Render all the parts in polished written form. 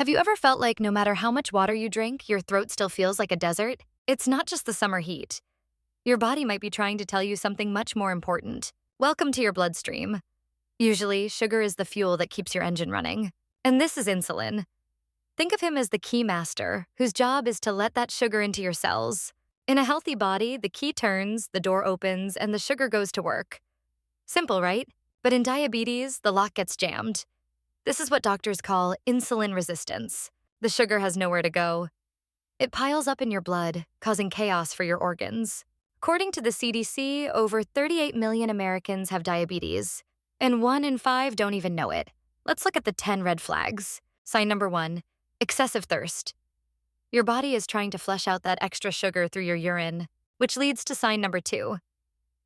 Have you ever felt like no matter how much water you drink, your throat still feels like a desert? It's not just the summer heat. Your body might be trying to tell you something much more important. Welcome to your bloodstream. Usually, sugar is the fuel that keeps your engine running. And this is insulin. Think of him as the key master, whose job is to let that sugar into your cells. In a healthy body, the key turns, the door opens, and the sugar goes to work. Simple, right? But in diabetes, the lock gets jammed. This is what doctors call insulin resistance. The sugar has nowhere to go. It piles up in your blood, causing chaos for your organs. According to the CDC, over 38 million Americans have diabetes, and 1 in 5 don't even know it. Let's look at the 10 red flags. Sign number 1, excessive thirst. Your body is trying to flush out that extra sugar through your urine, which leads to sign number 2,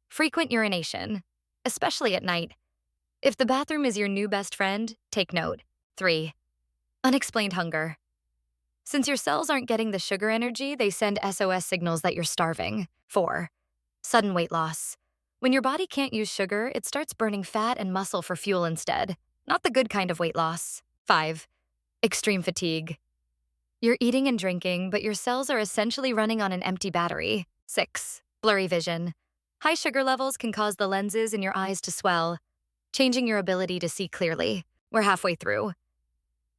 frequent urination, especially at night. If the bathroom is your new best friend, take note. 3, unexplained hunger. Since your cells aren't getting the sugar energy, they send SOS signals that you're starving. 4, sudden weight loss. When your body can't use sugar, it starts burning fat and muscle for fuel instead, not the good kind of weight loss. 5, extreme fatigue. You're eating and drinking, but your cells are essentially running on an empty battery. 6, blurry vision. High sugar levels can cause the lenses in your eyes to swell, changing your ability to see clearly. We're halfway through.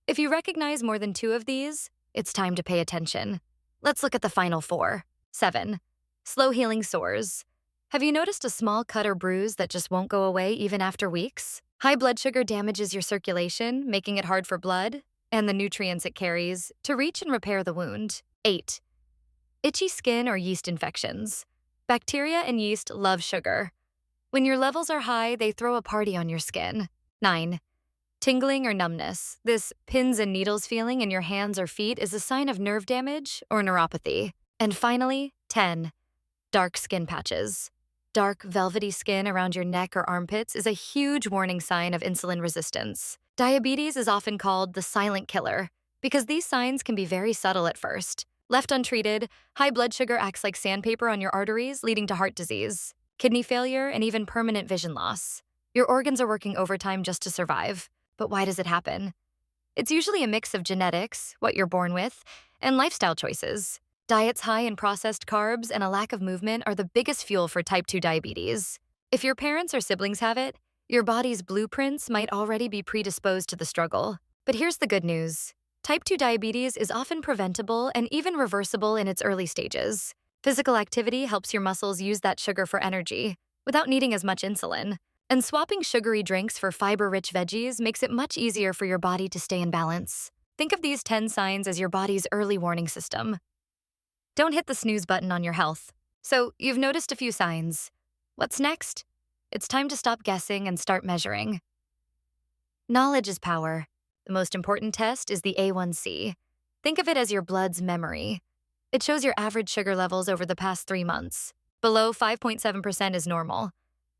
If you recognize more than 2 of these, it's time to pay attention. Let's look at the final 4. 7, slow healing sores. Have you noticed a small cut or bruise that just won't go away even after weeks? High blood sugar damages your circulation, making it hard for blood and the nutrients it carries to reach and repair the wound. 8, itchy skin or yeast infections. Bacteria and yeast love sugar. When your levels are high, they throw a party on your skin. 9, tingling or numbness. This pins and needles feeling in your hands or feet is a sign of nerve damage or neuropathy. And finally, 10, dark skin patches. Dark, velvety skin around your neck or armpits is a huge warning sign of insulin resistance. Diabetes is often called the silent killer because these signs can be very subtle at first. Left untreated, high blood sugar acts like sandpaper on your arteries, leading to heart disease, kidney failure, and even permanent vision loss. Your organs are working overtime just to survive. But why does it happen? It's usually a mix of genetics, what you're born with, and lifestyle choices. Diets high in processed carbs and a lack of movement are the biggest fuel for type 2 diabetes. If your parents or siblings have it, your body's blueprints might already be predisposed to the struggle. But here's the good news. Type 2 diabetes is often preventable and even reversible in its early stages. Physical activity helps your muscles use that sugar for energy without needing as much insulin. And swapping sugary drinks for fiber-rich veggies makes it much easier for your body to stay in balance. Think of these 10 signs as your body's early warning system. Don't hit the snooze button on your health. So, you've noticed a few signs. What's next? It's time to stop guessing and start measuring. Knowledge is power. The most important test is the A1C. Think of it as your blood's memory. It shows your average sugar levels over the past 3 months. Below 5.7% is normal.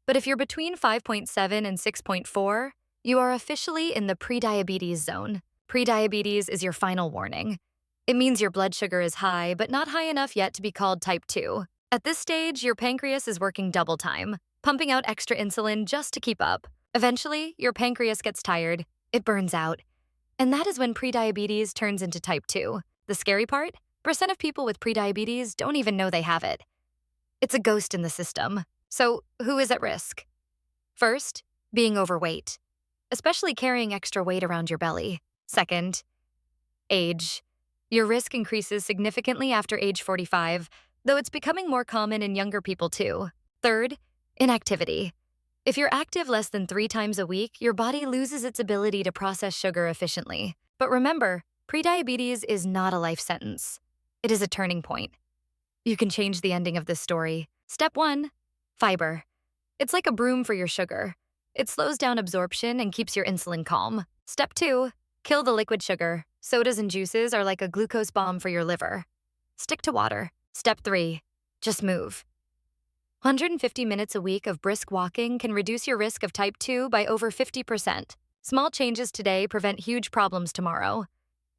But if you're between 5.7 and 6.4, you are officially in the prediabetes zone. Prediabetes is your final warning. It means your blood sugar is high, but not high enough yet to be called type 2. At this stage, your pancreas is working double time, pumping out extra insulin just to keep up. Eventually, your pancreas gets tired. It burns out. And that is when prediabetes turns into type 2. The scary part? Percent of people with prediabetes don't even know they have it. It's a ghost in the system. So, who is at risk? First, being overweight, especially carrying extra weight around your belly. Second, age. Your risk increases significantly after age 45, though it's becoming more common in younger people too. Third, inactivity. If you're active less than 3 times a week, your body loses its ability to process sugar efficiently. But remember, prediabetes is not a life sentence. It is a turning point. You can change the ending of this story. Step 1, fiber. It's like a broom for your sugar. It slows down absorption and keeps your insulin calm. Step 2, kill the liquid sugar. Sodas and juices are like a glucose bomb for your liver. Stick to water. Step 3, just move. 150 minutes a week of brisk walking can reduce your risk of type 2 by over 50%. Small changes today prevent huge problems tomorrow.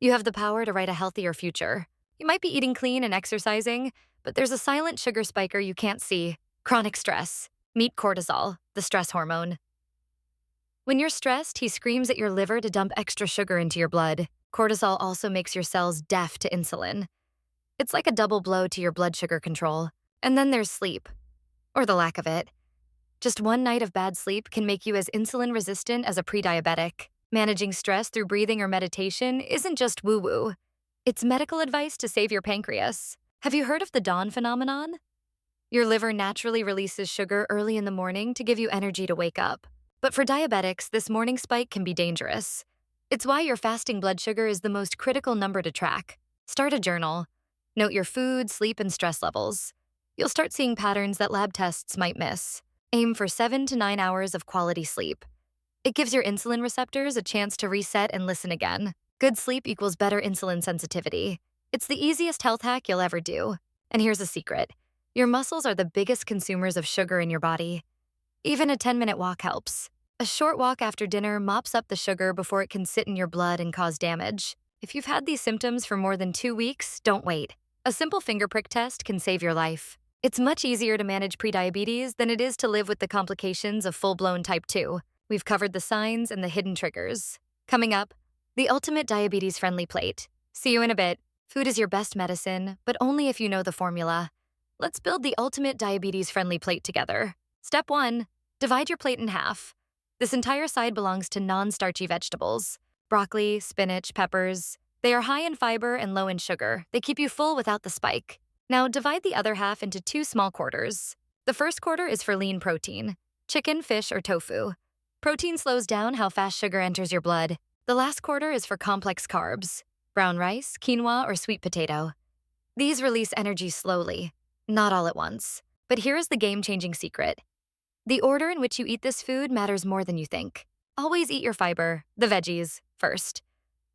You have the power to write a healthier future. You might be eating clean and exercising, but there's a silent sugar spiker you can't see. Chronic stress. Meet cortisol, the stress hormone. When you're stressed, he screams at your liver to dump extra sugar into your blood. Cortisol also makes your cells deaf to insulin. It's like a double blow to your blood sugar control. And then there's sleep, or the lack of it. Just one night of bad sleep can make you as insulin resistant as a prediabetic. Managing stress through breathing or meditation isn't just woo-woo. It's medical advice to save your pancreas. Have you heard of the dawn phenomenon? Your liver naturally releases sugar early in the morning to give you energy to wake up. But for diabetics, this morning spike can be dangerous. It's why your fasting blood sugar is the most critical number to track. Start a journal. Note your food, sleep, and stress levels. You'll start seeing patterns that lab tests might miss. Aim for 7 to 9 hours of quality sleep. It gives your insulin receptors a chance to reset and listen again. Good sleep equals better insulin sensitivity. It's the easiest health hack you'll ever do. And here's a secret. Your muscles are the biggest consumers of sugar in your body. Even a 10-minute walk helps. A short walk after dinner mops up the sugar before it can sit in your blood and cause damage. If you've had these symptoms for more than 2 weeks, don't wait. A simple finger prick test can save your life. It's much easier to manage prediabetes than it is to live with the complications of full-blown type 2. We've covered the signs and the hidden triggers. Coming up, the ultimate diabetes-friendly plate. See you in a bit. Food is your best medicine, but only if you know the formula. Let's build the ultimate diabetes-friendly plate together. Step 1. Divide your plate in half. This entire side belongs to non-starchy vegetables. Broccoli, spinach, peppers. They are high in fiber and low in sugar. They keep you full without the spike. Now divide the other half into 2 small quarters. The first quarter is for lean protein. Chicken, fish, or tofu. Protein slows down how fast sugar enters your blood. The last quarter is for complex carbs. Brown rice, quinoa, or sweet potato. These release energy slowly, not all at once. But here is the game-changing secret. The order in which you eat this food matters more than you think. Always eat your fiber, the veggies, first.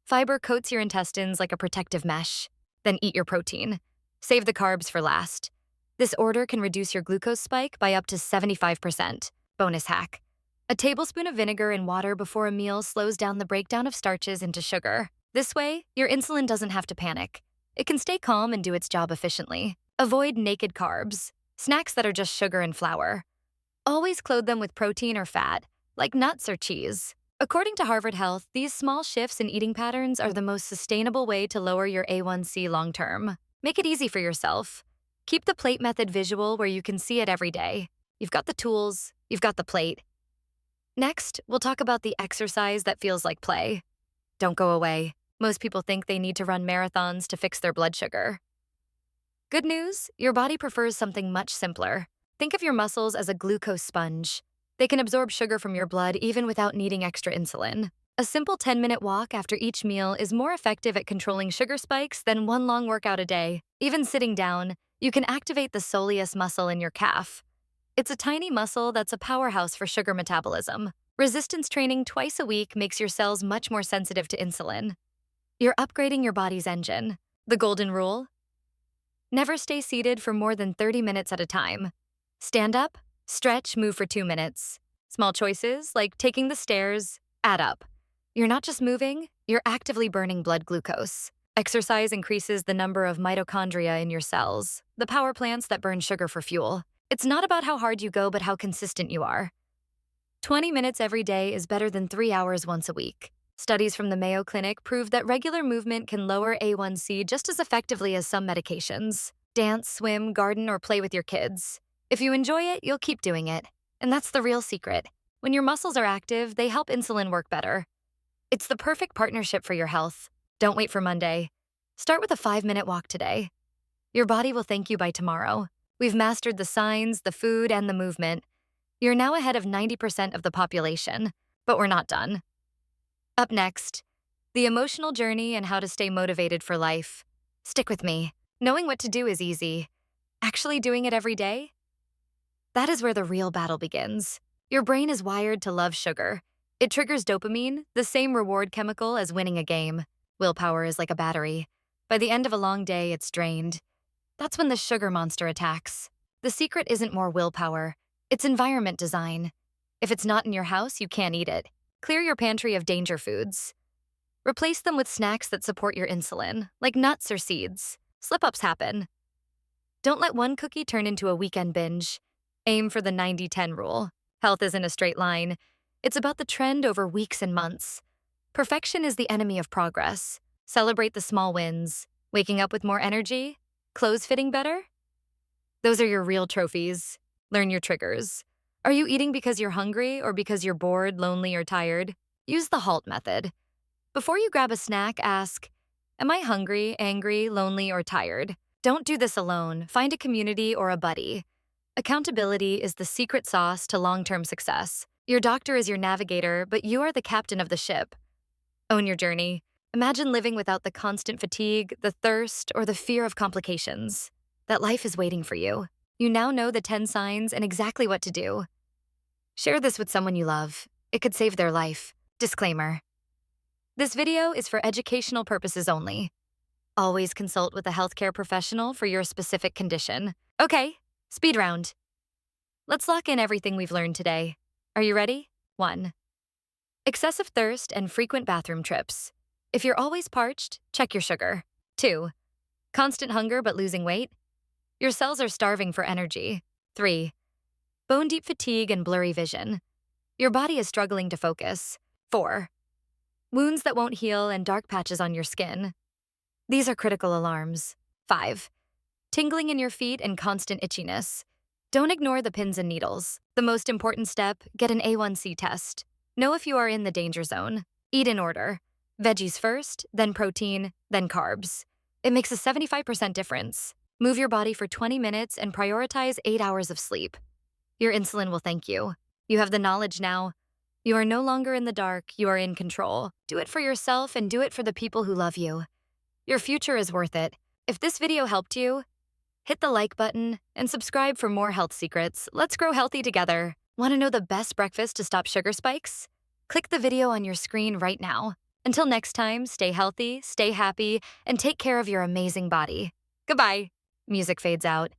Fiber coats your intestines like a protective mesh. Then eat your protein. Save the carbs for last. This order can reduce your glucose spike by up to 75%. Bonus hack. A tablespoon of vinegar in water before a meal slows down the breakdown of starches into sugar. This way, your insulin doesn't have to panic. It can stay calm and do its job efficiently. Avoid naked carbs, snacks that are just sugar and flour. Always clothe them with protein or fat, like nuts or cheese. According to Harvard Health, these small shifts in eating patterns are the most sustainable way to lower your A1C long-term. Make it easy for yourself. Keep the plate method visual where you can see it every day. You've got the tools, you've got the plate. Next, we'll talk about the exercise that feels like play. Don't go away. Most people think they need to run marathons to fix their blood sugar. Good news, your body prefers something much simpler. Think of your muscles as a glucose sponge. They can absorb sugar from your blood even without needing extra insulin. A simple 10-minute walk after each meal is more effective at controlling sugar spikes than one long workout a day. Even sitting down, you can activate the soleus muscle in your calf. It's a tiny muscle that's a powerhouse for sugar metabolism. Resistance training twice a week makes your cells much more sensitive to insulin. You're upgrading your body's engine. The golden rule? Never stay seated for more than 30 minutes at a time. Stand up, stretch, move for 2 minutes. Small choices, like taking the stairs, add up. You're not just moving, you're actively burning blood glucose. Exercise increases the number of mitochondria in your cells, the power plants that burn sugar for fuel. It's not about how hard you go, but how consistent you are. 20 minutes every day is better than 3 hours once a week. Studies from the Mayo Clinic prove that regular movement can lower A1C just as effectively as some medications. Dance, swim, garden, or play with your kids. If you enjoy it, you'll keep doing it. And that's the real secret. When your muscles are active, they help insulin work better. It's the perfect partnership for your health. Don't wait for Monday. Start with a 5-minute walk today. Your body will thank you by tomorrow. We've mastered the signs, the food, and the movement. You're now ahead of 90% of the population, but we're not done. Up next, the emotional journey and how to stay motivated for life. Stick with me. Knowing what to do is easy. Actually doing it every day? That is where the real battle begins. Your brain is wired to love sugar. It triggers dopamine, the same reward chemical as winning a game. Willpower is like a battery. By the end of a long day, it's drained. That's when the sugar monster attacks. The secret isn't more willpower. It's environment design. If it's not in your house, you can't eat it. Clear your pantry of danger foods. Replace them with snacks that support your insulin, like nuts or seeds. Slip-ups happen. Don't let one cookie turn into a weekend binge. Aim for the 90-10 rule. Health isn't a straight line. It's about the trend over weeks and months. Perfection is the enemy of progress. Celebrate the small wins. Waking up with more energy? Clothes fitting better? Those are your real trophies. Learn your triggers. Are you eating because you're hungry or because you're bored, lonely, or tired? Use the HALT method. Before you grab a snack, ask, am I hungry, angry, lonely, or tired? Don't do this alone. Find a community or a buddy. Accountability is the secret sauce to long-term success. Your doctor is your navigator, but you are the captain of the ship. Own your journey. Imagine living without the constant fatigue, the thirst, or the fear of complications. That life is waiting for you. You now know the 10 signs and exactly what to do. Share this with someone you love. It could save their life. Disclaimer. This video is for educational purposes only. Always consult with a healthcare professional for your specific condition. Okay, speed round. Let's lock in everything we've learned today. Are you ready? 1. Excessive thirst and frequent bathroom trips. If you're always parched, check your sugar. 2. Constant hunger but losing weight. Your cells are starving for energy. 3. Bone-deep fatigue and blurry vision. Your body is struggling to focus. 4. Wounds that won't heal and dark patches on your skin. These are critical alarms. 5. Tingling in your feet and constant itchiness. Don't ignore the pins and needles. The most important step, get an A1C test. Know if you are in the danger zone. Eat in order. Veggies first, then protein, then carbs. It makes a 75% difference. Move your body for 20 minutes and prioritize 8 hours of sleep. Your insulin will thank you. You have the knowledge now. You are no longer in the dark, you are in control. Do it for yourself and do it for the people who love you. Your future is worth it. If this video helped you, hit the like button and subscribe for more health secrets. Let's grow healthy together. Want to know the best breakfast to stop sugar spikes? Click the video on your screen right now. Until next time, stay healthy, stay happy, and take care of your amazing body. Goodbye. Music fades out.